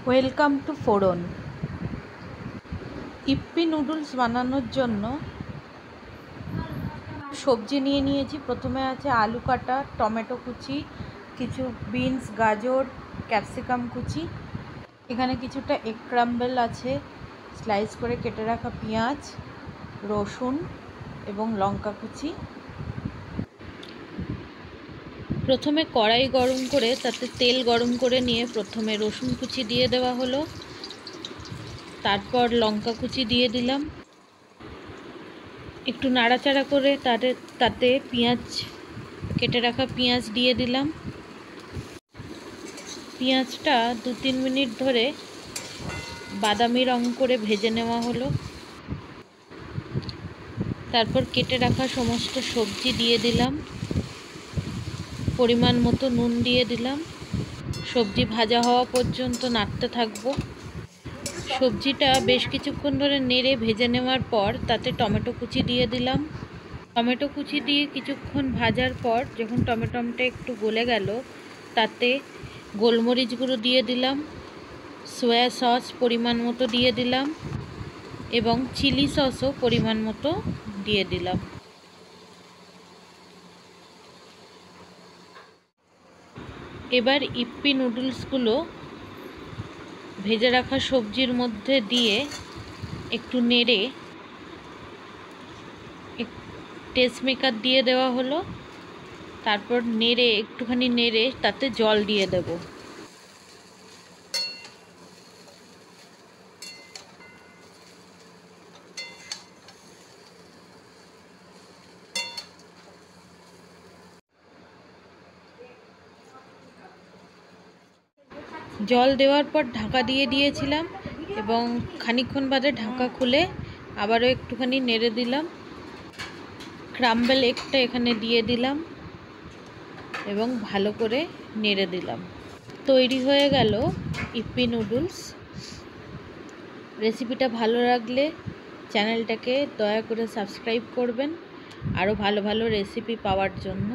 Welcome to ফোড়ন। ইপ্পি noodles বানানোর জন্য সবজি নিয়ে নিয়েছি। প্রথমে আছে আলু কাটা, টমেটো কুচি, কিছু বিনস, গাজর, ক্যাপসিকাম কুচি। এখানে কিছুটা এগ ক্রাম্বল আছে, স্লাইস করে কেটে রাখা পেঁয়াজ, রসুন এবং লঙ্কা কুচি। প্রথমে কড়াই গরম করে তাতে তেল গরম করে নিয়ে প্রথমে রসুন কুচি দিয়ে দেওয়া হলো, তারপর লঙ্কা কুচি দিয়ে দিলাম। একটু নাড়াচাড়া করে তাতে পেঁয়াজ, কেটে রাখা পেঁয়াজ দিয়ে দিলাম। পেঁয়াজটা 2-3 মিনিট ধরে বাদামি রং করে ভেজে নেওয়া হলো। তারপর কেটে রাখা সমস্ত সবজি দিয়ে দিলাম, পরিমাণ মতো নুন দিয়ে দিলাম। সবজি ভাজা হওয়া পর্যন্ত নাড়তে থাকবো। সবজিটা বেশ কিছুক্ষণ ধরে নেড়ে ভেজে নেওয়ার পর তাতে টমেটো কুচি দিয়ে দিলাম। টমেটো কুচি দিয়ে কিছুক্ষণ ভাজার পর যখন টমেটোটা একটু গলে গেল, তাতে গোলমরিচ গুঁড়ো দিয়ে দিলাম, সয়া সস পরিমাণ মতো দিয়ে দিলাম এবং চিলি সসও পরিমাণ মতো দিয়ে দিলাম। এবার ইপ্পি নুডলসগুলো ভেজে রাখা সবজির মধ্যে দিয়ে একটু নেড়ে টেস্ট মেকার দিয়ে দেওয়া হলো। তারপর একটুখানি নেড়ে তাতে জল দিয়ে দেব। জল দেওয়ার পর ঢাকা দিয়ে দিয়েছিলাম এবং খানিকক্ষণ বাদে ঢাকা খুলে আবারও একটুখানি নেড়ে দিলাম। ক্রাম্বল এগটা এখানে দিয়ে দিলাম এবং ভালো করে নেড়ে দিলাম। তৈরি হয়ে গেল ইপ্পি নুডলস। রেসিপিটা ভালো লাগলে চ্যানেলটাকে দয়া করে সাবস্ক্রাইব করবেন আরও ভালো ভালো রেসিপি পাওয়ার জন্য।